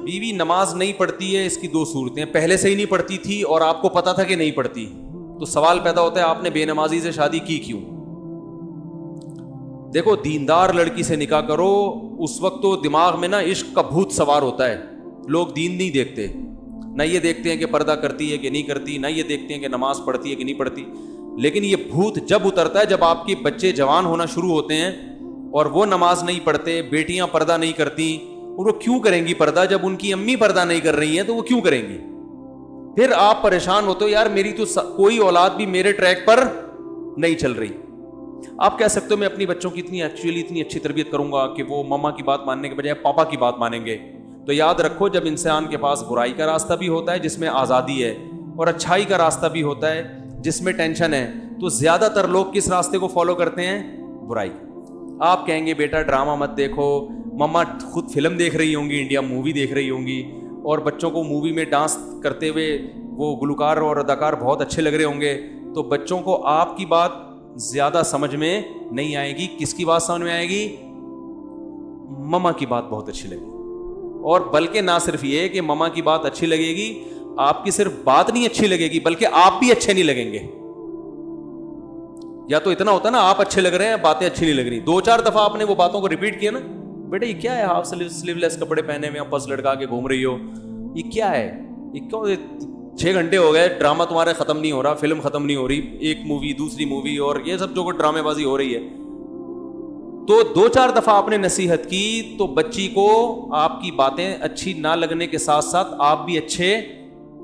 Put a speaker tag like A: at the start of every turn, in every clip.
A: بیوی نماز نہیں پڑھتی ہے، اس کی دو صورتیں، پہلے سے ہی نہیں پڑھتی تھی اور آپ کو پتا تھا کہ نہیں پڑھتی، تو سوال پیدا ہوتا ہے آپ نے بے نمازی سے شادی کی کیوں؟ دیکھو دیندار لڑکی سے نکاح کرو، اس وقت تو دماغ میں نا عشق کا بھوت سوار ہوتا ہے، لوگ دین نہیں دیکھتے، نہ یہ دیکھتے ہیں کہ پردہ کرتی ہے کہ نہیں کرتی، نہ یہ دیکھتے ہیں کہ نماز پڑھتی ہے کہ نہیں پڑھتی، لیکن یہ بھوت جب اترتا ہے جب آپ کے بچے جوان ہونا شروع ہوتے ہیں اور وہ نماز نہیں پڑھتے، بیٹیاں پردہ نہیں کرتی، اور وہ کیوں کریں گی پردہ جب ان کی امی پردہ نہیں کر رہی ہیں تو وہ کیوں کریں گی؟ پھر آپ پریشان ہوتے ہو یار میری تو کوئی اولاد بھی میرے ٹریک پر نہیں چل رہی۔ آپ کہہ سکتے ہو میں اپنی بچوں کی اتنی اچھی تربیت کروں گا کہ وہ ماما کی بات ماننے کے بجائے پاپا کی بات مانیں گے، تو یاد رکھو جب انسان کے پاس برائی کا راستہ بھی ہوتا ہے جس میں آزادی ہے اور اچھائی کا راستہ بھی ہوتا ہے جس میں ٹینشن ہے، تو زیادہ تر لوگ کس راستے کو فالو کرتے ہیں؟ برائی۔ آپ کہیں گے بیٹا ڈرامہ مت دیکھو، مما خود فلم دیکھ رہی ہوں گی، انڈیا مووی دیکھ رہی ہوں گی، اور بچوں کو مووی میں ڈانس کرتے ہوئے وہ گلوکار اور اداکار بہت اچھے لگ رہے ہوں گے، تو بچوں کو آپ کی بات زیادہ سمجھ میں نہیں آئے گی، کس کی بات سمجھ میں آئے گی؟ مما کی بات بہت اچھی لگے گی، اور بلکہ نہ صرف یہ کہ مما کی بات اچھی لگے گی، آپ کی صرف بات نہیں اچھی لگے گی بلکہ آپ بھی اچھے نہیں لگیں گے۔ یا تو اتنا ہوتا نا آپ اچھے لگ رہے ہیں باتیں اچھی نہیں لگ رہی، 2-4 دفعہ آپ نے وہ باتوں کو ریپیٹ کیا نا، بیٹا یہ کیا ہے ہاف سلیو لیس کپڑے پہنے ہوئے پس لڑکا کے گھوم رہی ہو، یہ کیا ہے، یہ کیوں 6 گھنٹے ہو گئے ڈرامہ تمہارے ختم نہیں ہو رہا، فلم ختم نہیں ہو رہی، ایک مووی دوسری مووی اور یہ سب جو کوئی ڈرامے بازی ہو رہی ہے۔ تو 2-4 دفعہ آپ نے نصیحت کی تو بچی کو آپ کی باتیں اچھی نہ لگنے کے ساتھ ساتھ آپ بھی اچھے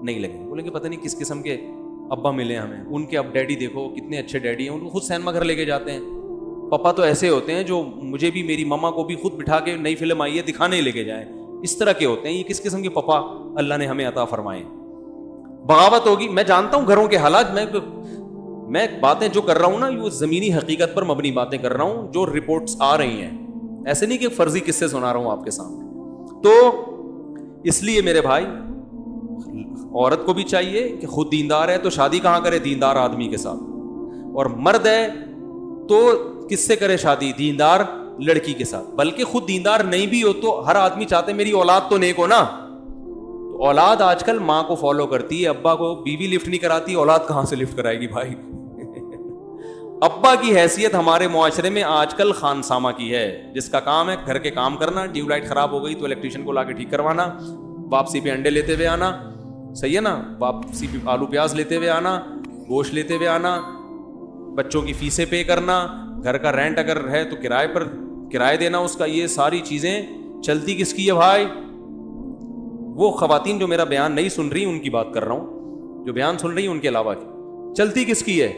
A: نہیں لگیں، بولیں گے پتہ نہیں کس قسم کے ابا ملے ہمیں، ان کے اب ڈیڈی دیکھو کتنے اچھے ڈیڈی ہیں، ان کو خود سینما گھر لے کے جاتے ہیں، پپا تو ایسے ہوتے ہیں جو مجھے بھی میری مما کو بھی خود بٹھا کے نئی فلم آئی ہے دکھانے لے کے جائیں، اس طرح کے ہوتے ہیں۔ یہ کس قسم کے پپا اللہ نے ہمیں عطا فرمائے؟ بغاوت ہوگی۔ میں جانتا ہوں گھروں کے حالات، میں باتیں جو کر رہا ہوں نا یہ زمینی حقیقت پر مبنی باتیں کر رہا ہوں جو رپورٹس آ رہی ہیں، ایسے نہیں کہ فرضی قصے سنا رہا ہوں آپ کے سامنے۔ تو اس لیے میرے بھائی عورت کو بھی چاہیے کہ خود دیندار ہے تو شادی کہاں کرے؟ دیندار آدمی کے ساتھ، اور مرد ہے تو کس سے کرے شادی؟ دیندار لڑکی کے ساتھ، بلکہ خود دیندار نہیں بھی ہو تو ہر آدمی چاہتے میری اولاد تو نیک ہو نا، تو اولاد آج کل ماں کو فالو کرتی ہے، ابا کو بیوی لفٹ نہیں کراتی، اولاد کہاں سے لفٹ کرائے گی بھائی؟ ابا کی حیثیت ہمارے معاشرے میں آج کل خانسامہ کی ہے، جس کا کام ہے گھر کے کام کرنا، ٹیوب لائٹ خراب ہو گئی تو الیکٹریشین کو لا کے ٹھیک کروانا، واپسی پہ انڈے لیتے ہوئے آنا، صحیح ہے نا، واپسی پہ آلو پیاز لیتے ہوئے آنا، گوشت لیتے ہوئے آنا، بچوں کی فیسیں پے کرنا، گھر کا رینٹ اگر ہے تو کرائے پر کرایہ دینا اس کا، یہ ساری چیزیں چلتی کس کی ہے بھائی؟ وہ خواتین جو میرا بیان نہیں سن رہی ان کی بات کر رہا ہوں، جو بیان سن رہی ہیں ان کے علاوہ چلتی کس کی ہے؟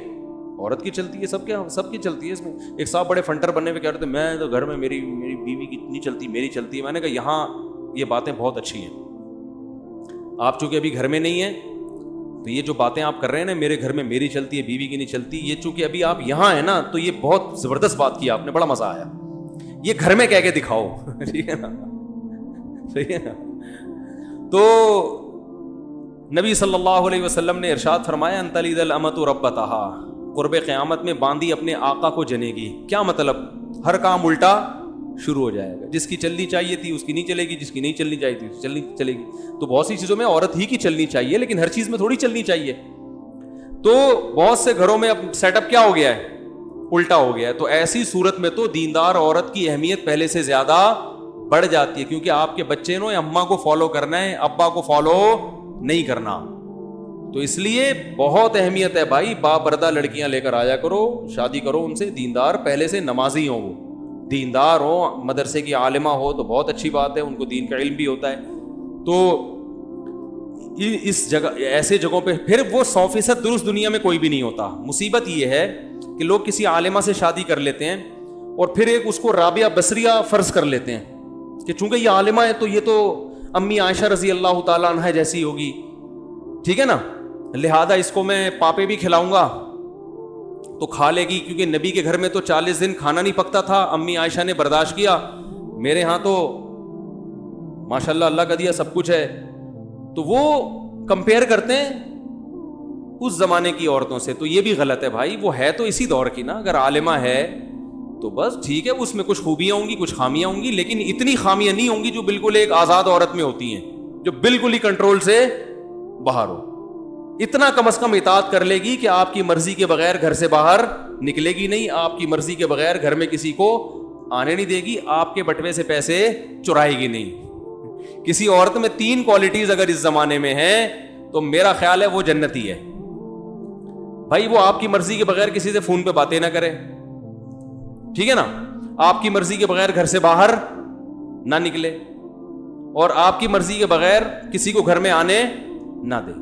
A: عورت کی چلتی ہے، سب کی چلتی ہے۔ اس میں ایک صاحب بڑے فنٹر بننے پہ کہہ رہے تھے میں تو گھر میں میری بیوی کی نہیں چلتی، میری چلتی ہے۔ میں نے کہا یہاں یہ باتیں بہت اچھی ہیں، آپ چونکہ ابھی گھر میں نہیں ہیں تو یہ جو باتیں آپ کر رہے ہیں نا میرے گھر میں میری چلتی ہے بیوی کی نہیں چلتی، یہ چونکہ ابھی آپ یہاں ہیں نا تو یہ بہت زبردست بات کی آپ نے، بڑا مزہ آیا، یہ گھر میں کہہ کے دکھاؤ، ٹھیک ہے نا، صحیح ہے نا۔ تو نبی صلی اللہ علیہ وسلم نے ارشاد فرمایا ان تلد الامۃ ربتہا، قرب قیامت میں باندی اپنے آقا کو جنے گی۔ کیا مطلب؟ ہر کام الٹا شروع ہو جائے گا، جس کی چلنی چاہیے تھی اس کی نہیں چلے گی، جس کی نہیں چلنی چاہیے تھی چلے گی۔ تو بہت سی چیزوں میں عورت ہی کی چلنی چاہیے لیکن ہر چیز میں تھوڑی چلنی چاہیے۔ تو بہت سے گھروں میں اب سیٹ اپ کیا ہو گیا ہے؟ الٹا ہو گیا ہے۔ تو ایسی صورت میں تو دیندار عورت کی اہمیت پہلے سے زیادہ بڑھ جاتی ہے، کیونکہ آپ کے بچے نے اماں کو فالو کرنا ہے، ابا کو فالو نہیں کرنا۔ تو اس لیے بہت اہمیت ہے بھائی، بابردہ لڑکیاں لے کر آیا کرو، شادی کرو ان سے، دیندار پہلے سے نمازی ہوں، وہ دیندار ہو، مدرسے کی عالمہ ہو تو بہت اچھی بات ہے، ان کو دین کا علم بھی ہوتا ہے۔ تو اس جگہ ایسے جگہوں پہ پھر وہ 100% درست دنیا میں کوئی بھی نہیں ہوتا۔ مصیبت یہ ہے کہ لوگ کسی عالمہ سے شادی کر لیتے ہیں اور پھر ایک اس کو رابعہ بصریہ فرض کر لیتے ہیں کہ چونکہ یہ عالمہ ہے تو یہ تو امی عائشہ رضی اللہ تعالیٰ عنہ جیسی ہوگی، ٹھیک ہے نا، لہذا اس کو میں پاپے بھی کھلاؤں گا تو کھا لے گی، کیونکہ نبی کے گھر میں تو 40 دن کھانا نہیں پکتا تھا، امی عائشہ نے برداشت کیا، میرے ہاں تو ماشاءاللہ اللہ کا دیا سب کچھ ہے۔ تو وہ کمپیئر کرتے ہیں اس زمانے کی عورتوں سے، تو یہ بھی غلط ہے بھائی، وہ ہے تو اسی دور کی نا، اگر عالمہ ہے تو بس ٹھیک ہے، اس میں کچھ خوبیاں ہوں گی کچھ خامیاں ہوں گی، لیکن اتنی خامیاں نہیں ہوں گی جو بالکل ایک آزاد عورت میں ہوتی ہیں۔ جو بالکل ہی کنٹرول سے باہر ہو. اتنا کم از کم اطاعت کر لے گی کہ آپ کی مرضی کے بغیر گھر سے باہر نکلے گی نہیں, آپ کی مرضی کے بغیر گھر میں کسی کو آنے نہیں دے گی, آپ کے بٹوے سے پیسے چرائے گی نہیں. کسی عورت میں 3 کوالٹیز اگر اس زمانے میں ہیں تو میرا خیال ہے وہ جنتی ہے بھائی. وہ آپ کی مرضی کے بغیر کسی سے فون پہ باتیں نہ کرے, ٹھیک ہے نا, آپ کی مرضی کے بغیر گھر سے باہر نہ نکلے, اور آپ کی مرضی کے بغیر کسی کو گھر میں آنے نہ دے.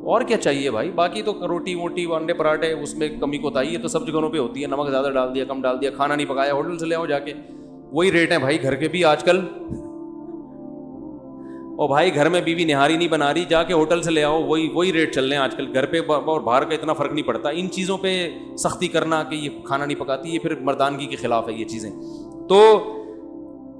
A: اور کیا چاہیے بھائی؟ باقی تو روٹی ووٹی انڈے پراٹھے اس میں کمی کوتاہی ہے تو سب جگہوں پہ ہوتی ہے, نمک زیادہ ڈال دیا کم ڈال دیا, کھانا نہیں پکایا ہوٹل سے لے آؤ جا کے, وہی ریٹ ہیں بھائی گھر کے بھی آج کل. اور بھائی گھر میں بیوی نہاری نہیں بنا رہی, جا کے ہوٹل سے لے آؤ, وہی ریٹ چل رہے ہیں آج کل. گھر پہ اور باہر کا اتنا فرق نہیں پڑتا. ان چیزوں پہ سختی کرنا کہ یہ کھانا نہیں پکاتی, یہ پھر مردانگی کے خلاف ہے یہ چیزیں. تو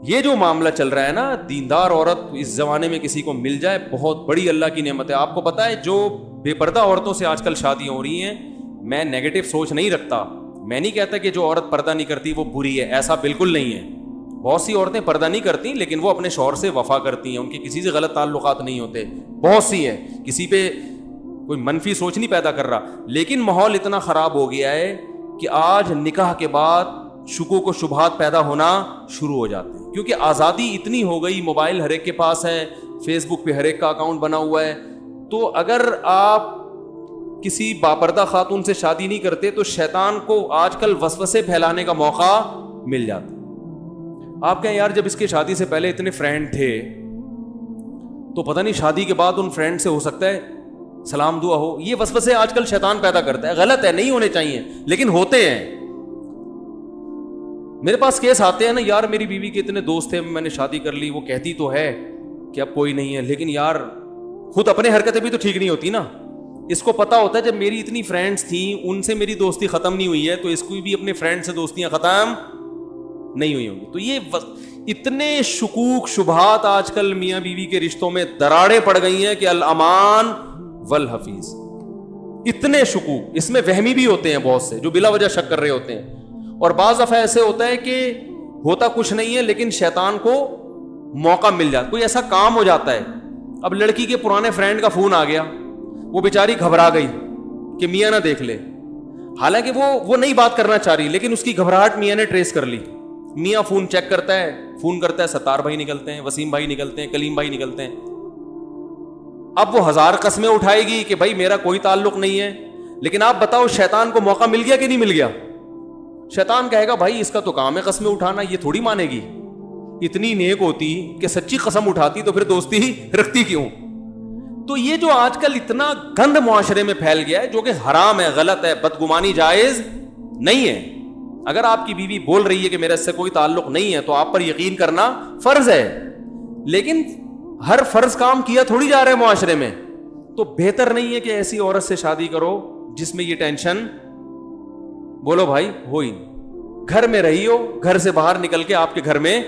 A: یہ جو معاملہ چل رہا ہے نا, دیندار عورت اس زمانے میں کسی کو مل جائے بہت بڑی اللہ کی نعمت ہے. آپ کو پتا ہے جو بے پردہ عورتوں سے آج کل شادیاں ہو رہی ہیں, میں نیگیٹو سوچ نہیں رکھتا, میں نہیں کہتا کہ جو عورت پردہ نہیں کرتی وہ بری ہے, ایسا بالکل نہیں ہے. بہت سی عورتیں پردہ نہیں کرتی لیکن وہ اپنے شوہر سے وفا کرتی ہیں, ان کے کسی سے غلط تعلقات نہیں ہوتے, بہت سی ہیں, کسی پہ کوئی منفی سوچ نہیں پیدا کر رہا. لیکن ماحول اتنا خراب ہو گیا ہے کہ آج نکاح کے بعد شکوک و شبہات پیدا ہونا شروع ہو جاتے ہیں, کیونکہ آزادی اتنی ہو گئی, موبائل ہر ایک کے پاس ہے, فیس بک پہ ہر ایک کا اکاؤنٹ بنا ہوا ہے. تو اگر آپ کسی باپردہ خاتون سے شادی نہیں کرتے تو شیطان کو آج کل وسوسے پھیلانے کا موقع مل جاتا. آپ کہیں یار جب اس کی شادی سے پہلے اتنے فرینڈ تھے تو پتہ نہیں شادی کے بعد ان فرینڈ سے ہو سکتا ہے سلام دعا ہو. یہ وسوسے آج کل شیطان پیدا کرتا ہے, غلط ہے, نہیں ہونے چاہیے لیکن ہوتے ہیں. میرے پاس کیس آتے ہیں نا, یار میری بیوی کے اتنے دوست تھے, میں نے شادی کر لی, وہ کہتی تو ہے کہ اب کوئی نہیں ہے, لیکن یار خود اپنے حرکتیں بھی تو ٹھیک نہیں ہوتی نا. اس کو پتا ہوتا ہے جب میری اتنی فرینڈس تھیں ان سے میری دوستی ختم نہیں ہوئی ہے تو اس کو بھی اپنے فرینڈ سے دوستیاں ختم نہیں ہوئی ہوں گی. تو یہ اتنے شکوک شبہات آج کل میاں بیوی کے رشتوں میں دراڑیں پڑ گئی ہیں کہ الامان والحفیظ. اتنے شکوک, اس میں وہمی بھی ہوتے ہیں بہت سے جو بلا وجہ شک کر رہے ہوتے ہیں, اور بعض دفعہ ایسے ہوتا ہے کہ ہوتا کچھ نہیں ہے لیکن شیطان کو موقع مل جاتا, کوئی ایسا کام ہو جاتا ہے. اب لڑکی کے پرانے فرینڈ کا فون آ گیا, وہ بیچاری گھبرا گئی کہ میاں نہ دیکھ لے, حالانکہ وہ نہیں بات کرنا چاہ رہی لیکن اس کی گھبراہٹ میاں نے ٹریس کر لی. میاں فون چیک کرتا ہے, ستار بھائی نکلتے ہیں, وسیم بھائی نکلتے ہیں, کلیم بھائی نکلتے ہیں. اب وہ 1000 قسمیں اٹھائے گی کہ بھائی میرا کوئی تعلق نہیں ہے, لیکن آپ بتاؤ شیطان کو موقع مل گیا کہ نہیں مل گیا؟ شیطان کہے گا بھائی اس کا تو کام ہے قسمیں اٹھانا, یہ تھوڑی مانے گی, اتنی نیک ہوتی کہ سچی قسم اٹھاتی تو پھر دوستی ہی رکھتی کیوں. تو یہ جو آج کل اتنا گند معاشرے میں پھیل گیا ہے جو کہ حرام ہے, غلط ہے, بدگمانی جائز نہیں ہے. اگر آپ کی بیوی بول رہی ہے کہ میرا اس سے کوئی تعلق نہیں ہے تو آپ پر یقین کرنا فرض ہے, لیکن ہر فرض کام کیا تھوڑی جا رہا ہے معاشرے میں. تو بہتر نہیں ہے کہ ایسی عورت سے شادی کرو جس میں یہ ٹینشن, بولو بھائی ہوئی, گھر میں رہی ہو, گھر سے باہر نکل کے آپ کے گھر میں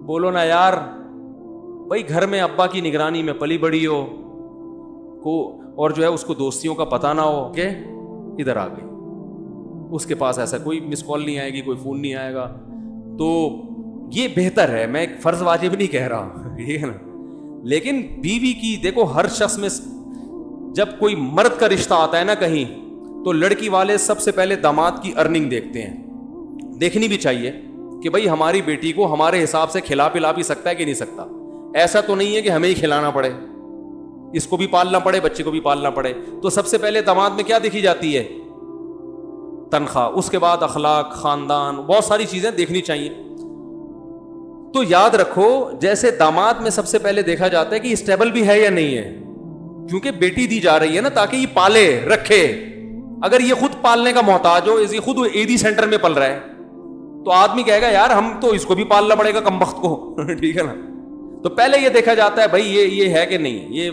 A: بولو نا یار بھائی گھر میں ابا کی نگرانی میں پلی بڑی ہو کو, اور جو ہے اس کو دوستیوں کا پتہ نہ ہو کہ ادھر آ گئی, اس کے پاس ایسا کوئی مس کال نہیں آئے گی, کوئی فون نہیں آئے گا. تو یہ بہتر ہے, میں ایک فرض واجب نہیں کہہ رہا ہوں, ٹھیک ہے نا, لیکن بیوی کی دیکھو ہر شخص میں جب کوئی مرد کا رشتہ آتا ہے نا کہیں تو لڑکی والے سب سے پہلے داماد کی ارننگ دیکھتے ہیں. دیکھنی بھی چاہیے کہ بھائی ہماری بیٹی کو ہمارے حساب سے کھلا پلا بھی سکتا ہے کہ نہیں سکتا. ایسا تو نہیں ہے کہ ہمیں ہی کھلانا پڑے, اس کو بھی پالنا پڑے, بچے کو بھی پالنا پڑے. تو سب سے پہلے داماد میں کیا دیکھی جاتی ہے؟ تنخواہ, اس کے بعد اخلاق, خاندان, بہت ساری چیزیں دیکھنی چاہیے. تو یاد رکھو جیسے داماد میں سب سے پہلے دیکھا جاتا ہے کہ اسٹیبل بھی ہے یا نہیں ہے, کیونکہ بیٹی دی جا رہی ہے نا تاکہ یہ پالے رکھے. اگر یہ خود پالنے کا محتاج ہو, یہ خود عیدی سینٹر میں پل رہا ہے تو آدمی کہے گا یار ہم تو اس کو بھی پالنا پڑے گا کم وقت کو, ٹھیک ہے نا. تو پہلے یہ دیکھا جاتا ہے بھائی یہ ہے کہ نہیں, یہ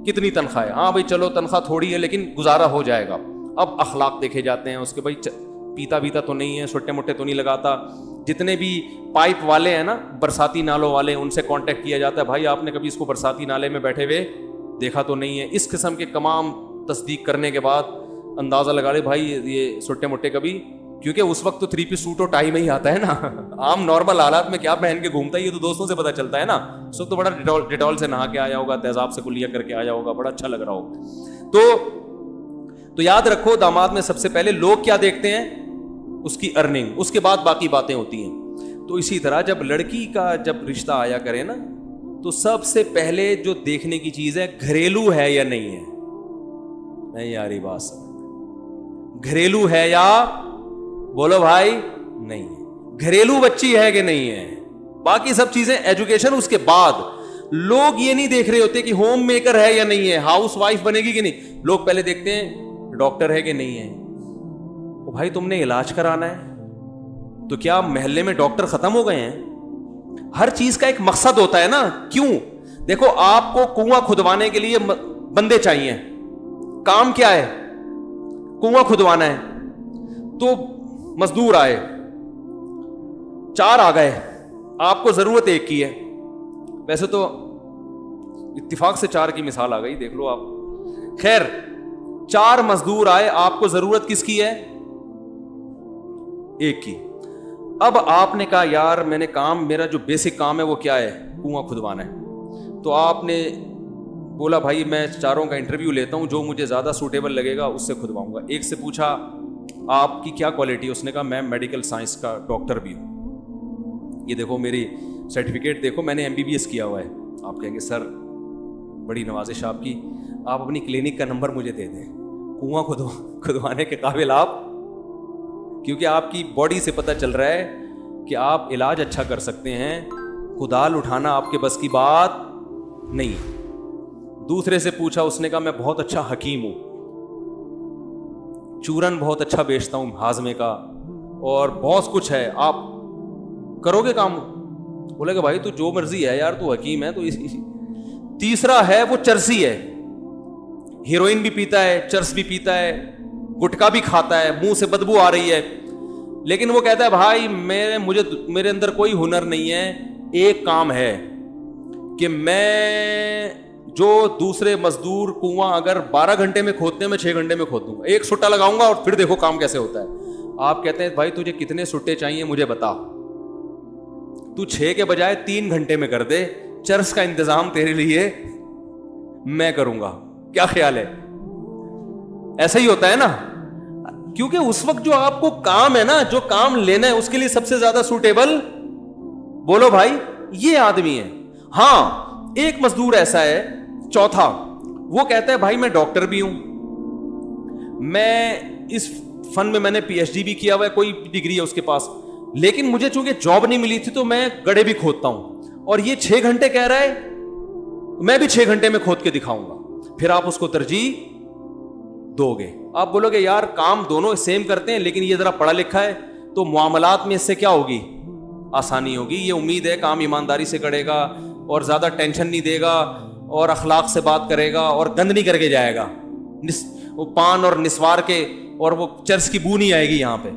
A: کتنی تنخواہ ہے, ہاں بھائی چلو تنخواہ تھوڑی ہے لیکن گزارا ہو جائے گا. اب اخلاق دیکھے جاتے ہیں اس کے, بھائی پیتا تو نہیں ہے, چھوٹے موٹے تو نہیں لگاتا. جتنے بھی پائپ والے ہیں نا, برساتی نالوں والے, ان سے کانٹیکٹ کیا جاتا ہے, بھائی آپ نے کبھی اس کو برساتی نالے میں بیٹھے ہوئے دیکھا تو نہیں ہے. اس قسم کے تمام تصدیق کرنے کے بعد اندازہ لگا لے بھائی یہ چھوٹے موٹے کبھی کیونکہ اس وقت تو 3 پیس سوٹ اور ٹائی میں ہی آتا ہے نا, عام نارمل حالات میں کیا پہن کے گھومتا ہے یہ تو دوستوں سے پتا چلتا ہے نا. اس وقت تو بڑا ڈیٹول سے نہا کے آیا ہوگا, تیزاب سے کلیہ کر کے آیا ہوگا, بڑا اچھا لگ رہا ہوگا. تو یاد رکھو داماد میں سب سے پہلے لوگ کیا دیکھتے ہیں, اس کی ارننگ, اس کے بعد باقی باتیں ہوتی ہیں. تو اسی طرح جب لڑکی کا جب رشتہ آیا کرے نا تو سب سے پہلے جو دیکھنے کی چیز ہے گھریلو ہے یا نہیں ہے. نہیں یاری بات سمجھ, گھریلو ہے یا بولو بھائی نہیں ہے, گھریلو بچی ہے کہ نہیں ہے, باقی سب چیزیں ایجوکیشن اس کے بعد. لوگ یہ نہیں دیکھ رہے ہوتے کہ ہوم میکر ہے یا نہیں ہے, ہاؤس وائف بنے گی کہ نہیں, لوگ پہلے دیکھتے ہیں ڈاکٹر ہے کہ نہیں ہے. او بھائی تم نے علاج کرانا ہے تو کیا محلے میں ڈاکٹر ختم ہو گئے ہیں؟ ہر چیز کا ایک مقصد ہوتا ہے نا. کیوں؟ دیکھو آپ کو کنواں کھدوانے کے لیے بندے چاہیے, کام کیا ہے کنواں کھدوانا ہے, تو مزدور آئے 4 آ گئے, آپ کو ضرورت 1 کی ہے. ویسے تو اتفاق سے 4 کی مثال آ گئی, دیکھ لو آپ. خیر 4 مزدور آئے, آپ کو ضرورت کس کی ہے؟ 1 کی. اب آپ نے کہا یار میں نے کام, میرا جو بیسک کام ہے وہ کیا ہے, کنواں کھدوانا ہے. تو آپ نے بولا بھائی میں 4 کا انٹرویو لیتا ہوں, جو مجھے زیادہ سوٹیبل لگے گا اس سے کھدواؤں گا. ایک سے پوچھا آپ کی کیا کوالٹی ہے, اس نے کہا میں میڈیکل سائنس کا ڈاکٹر بھی ہوں, یہ دیکھو میری سرٹیفکیٹ دیکھو میں نے MBBS کیا ہوا ہے. آپ کہیں گے سر بڑی نوازش آپ کی, آپ اپنی کلینک کا نمبر مجھے دے دیں, کنواں کھدوانے کے قابل آپ, کیونکہ آپ کی باڈی سے پتہ چل رہا ہے کہ آپ علاج اچھا کر سکتے ہیں, کدال اٹھانا آپ کے بس کی بات نہیں. دوسرے سے پوچھا, اس نے کہا میں بہت اچھا حکیم ہوں, چورن بہت اچھا بیچتا ہوں ہاضمے کا, اور بہت کچھ ہے, آپ کرو گے کام؟ بولے کہ بھائی تو جو مرضی ہے یار, تو حکیم ہے تو تیسرا ہے وہ چرسی ہے, ہیروئن بھی پیتا ہے, چرس بھی پیتا ہے, گٹکا بھی کھاتا ہے, منہ سے بدبو آ رہی ہے, لیکن وہ کہتا ہے بھائی میرے اندر کوئی ہنر نہیں ہے, ایک کام ہے کہ میں جو دوسرے مزدور کنواں اگر 12 گھنٹے میں کھودتے ہیں میں 6 گھنٹے میں کھود دوں گا, 1 سٹا لگاؤں گا اور پھر دیکھو کام کیسے ہوتا ہے. آپ کہتے ہیں بھائی تجھے کتنے سٹے چاہیے مجھے بتا, تو 6 کے بجائے 3 گھنٹے میں کر دے, چرس کا انتظام تیرے لیے میں کروں گا, کیا خیال ہے؟ ایسا ہی ہوتا ہے نا, کیونکہ اس وقت جو آپ کو کام ہے نا, جو کام لینا ہے اس کے لیے سب سے زیادہ سوٹیبل بولو بھائی یہ آدمی ہے. ہاں ایک مزدور ایسا ہے چوتھا, وہ کہتا ہے بھائی میں ڈاکٹر بھی ہوں, میں اس فن میں نے PhD بھی کیا ہوا ہے, کوئی ڈگری ہے اس کے پاس, لیکن مجھے چونکہ جاب نہیں ملی تھی تو میں گڑھے بھی کھودتا ہوں, اور یہ 6 گھنٹے کہہ رہا ہے میں بھی 6 گھنٹے میں کھود کے دکھاؤں گا. پھر آپ اس کو ترجیح دو گے. آپ بولو گے یار کام دونوں سیم کرتے ہیں, لیکن یہ ذرا پڑھا لکھا ہے تو معاملات میں اس سے کیا ہوگی, آسانی ہوگی. یہ امید ہے کام ایمانداری سے کرے گا اور زیادہ ٹینشن نہیں دے گا اور اخلاق سے بات کرے گا اور گند نہیں کر کے جائے گا, وہ پان اور نسوار کے اور وہ چرس کی بو نہیں آئے گی یہاں پہ.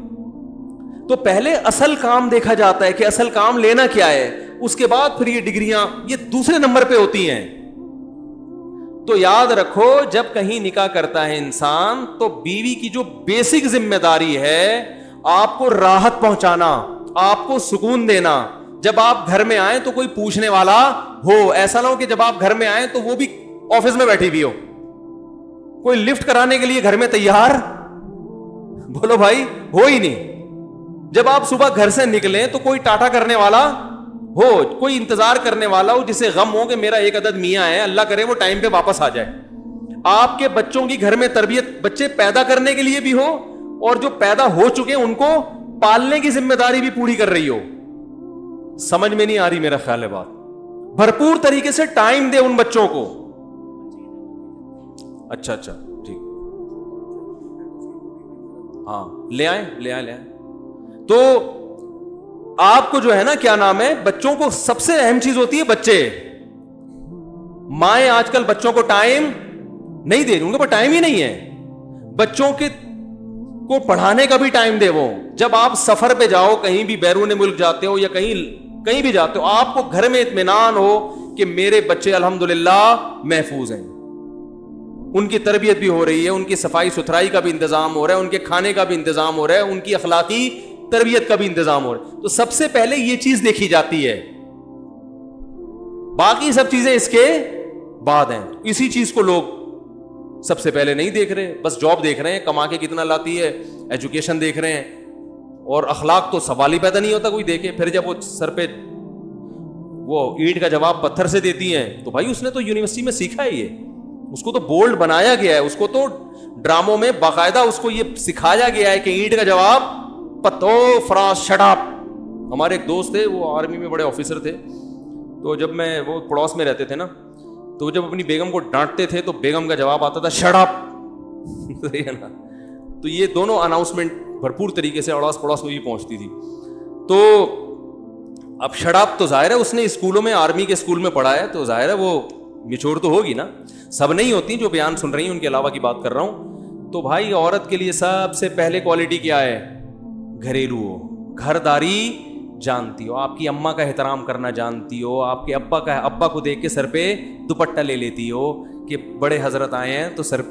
A: تو پہلے اصل کام دیکھا جاتا ہے کہ اصل کام لینا کیا ہے, اس کے بعد پھر یہ ڈگریاں یہ دوسرے نمبر پہ ہوتی ہیں. تو یاد رکھو جب کہیں نکاح کرتا ہے انسان تو بیوی کی جو بیسک ذمہ داری ہے آپ کو راحت پہنچانا, آپ کو سکون دینا. جب آپ گھر میں آئیں تو کوئی پوچھنے والا ہو, ایسا نہ ہو کہ جب آپ گھر میں آئیں تو وہ بھی آفس میں بیٹھی بھی ہو, کوئی لفٹ کرانے کے لیے گھر میں تیار بولو بھائی ہو ہی نہیں. جب آپ صبح گھر سے نکلیں تو کوئی ٹاٹا کرنے والا ہو, کوئی انتظار کرنے والا ہو جسے غم ہو کہ میرا 1 عدد میاں ہے, اللہ کرے وہ ٹائم پہ واپس آ جائے. آپ کے بچوں کی گھر میں تربیت, بچے پیدا کرنے کے لیے بھی ہو اور جو پیدا ہو چکے ان کو پالنے کی ذمہ داری بھی پوری کر رہی ہو. سمجھ میں نہیں آ رہی میرا خیال ہے بات. بھرپور طریقے سے ٹائم دے ان بچوں کو. اچھا ٹھیک, ہاں لے آئیں. تو آپ کو جو ہے نا کیا نام ہے, بچوں کو سب سے اہم چیز ہوتی ہے بچے. مائیں آج کل بچوں کو ٹائم نہیں دے رہی, ان کے پاس ٹائم ہی نہیں ہے. بچوں کے کو پڑھانے کا بھی ٹائم دے. وہ جب آپ سفر پہ جاؤ, کہیں بھی بیرون ملک جاتے ہو یا کہیں بھی جاتے ہو, آپ کو گھر میں اطمینان ہو کہ میرے بچے الحمدللہ محفوظ ہیں. ان کی تربیت بھی ہو رہی ہے, ان کی صفائی ستھرائی کا بھی انتظام ہو رہا ہے, ان کے کھانے کا بھی انتظام ہو رہا ہے, ان کی اخلاقی تربیت کا بھی انتظام ہو رہا ہے. تو سب سے پہلے یہ چیز دیکھی جاتی ہے, باقی سب چیزیں اس کے بعد ہیں. اسی چیز کو لوگ سب سے پہلے نہیں دیکھ رہے, بس جاب دیکھ رہے ہیں, کما کے کتنا لاتی ہے, ایجوکیشن دیکھ رہے ہیں, اور اخلاق تو سوال ہی پیدا نہیں ہوتا کوئی دیکھے. پھر جب وہ سر پہ وہ اینٹ کا جواب پتھر سے دیتی ہیں تو بھائی اس نے تو یونیورسٹی میں سیکھا ہے, یہ اس کو تو بولڈ بنایا گیا ہے, اس کو تو ڈراموں میں باقاعدہ اس کو یہ سکھایا گیا ہے کہ اینٹ کا جواب پتو فراس شٹ اپ. ہمارے ایک دوست تھے, وہ آرمی میں بڑے آفیسر تھے, تو جب میں وہ پڑوس میں رہتے تھے نا, تو جب اپنی بیگم کو ڈانٹتے تھے تو بیگم کا جواب آتا تھا شٹ اپ. تو یہ دونوں اناؤنسمنٹ بھرپور طریقے سے اڑوس پڑوس میں بھی پہنچتی تھی. تو اب شٹ اپ تو ظاہر ہے اس نے اسکولوں میں, آرمی کے اسکول میں پڑھا ہے, تو ظاہر ہے وہ میچور تو ہوگی نا. سب نہیں ہوتی جو بیان سن رہی ہیں, ان کے علاوہ کی بات کر رہا ہوں. تو بھائی عورت کے لیے سب سے پہلے کوالٹی کیا ہے؟ گھریلو ہو, گھرداری جانتی ہو, آپ کی اماں کا احترام کرنا جانتی ہو, آپ کے ابا کو دیکھ کے سر پہ دوپٹہ لے لیتی ہو کہ بڑے حضرت آئے ہیں تو سر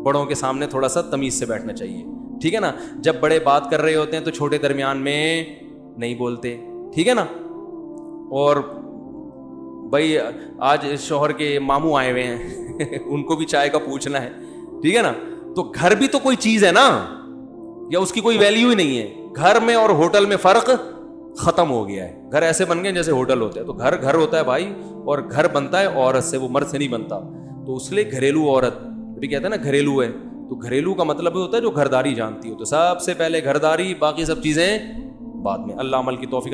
A: بڑوں کے سامنے تھوڑا سا تمیز سے بیٹھنا چاہیے, ٹھیک ہے نا. جب بڑے بات کر رہے ہوتے ہیں تو چھوٹے درمیان میں نہیں بولتے, ٹھیک ہے نا. اور بھائی آج شوہر کے ماموں آئے ہوئے ہیں ان کو بھی چائے کا پوچھنا ہے, ٹھیک ہے نا. تو گھر بھی تو کوئی چیز ہے نا, یا اس کی کوئی ویلیو ہی نہیں ہے. گھر میں اور ہوٹل میں فرق ختم ہو گیا ہے. گھر ایسے بن گئے جیسے ہوٹل ہوتے ہیں. تو گھر گھر ہوتا ہے بھائی, اور گھر بنتا ہے عورت سے, وہ مرد سے نہیں بنتا. تو اس لیے گھریلو عورت بھی کہتے ہیں نا, گھریلو ہے, تو گھریلو کا مطلب ہوتا ہے جو گھرداری جانتی ہو. تو سب سے پہلے گھرداری, باقی سب چیزیں بعد میں. اللہ عمل کی توفیق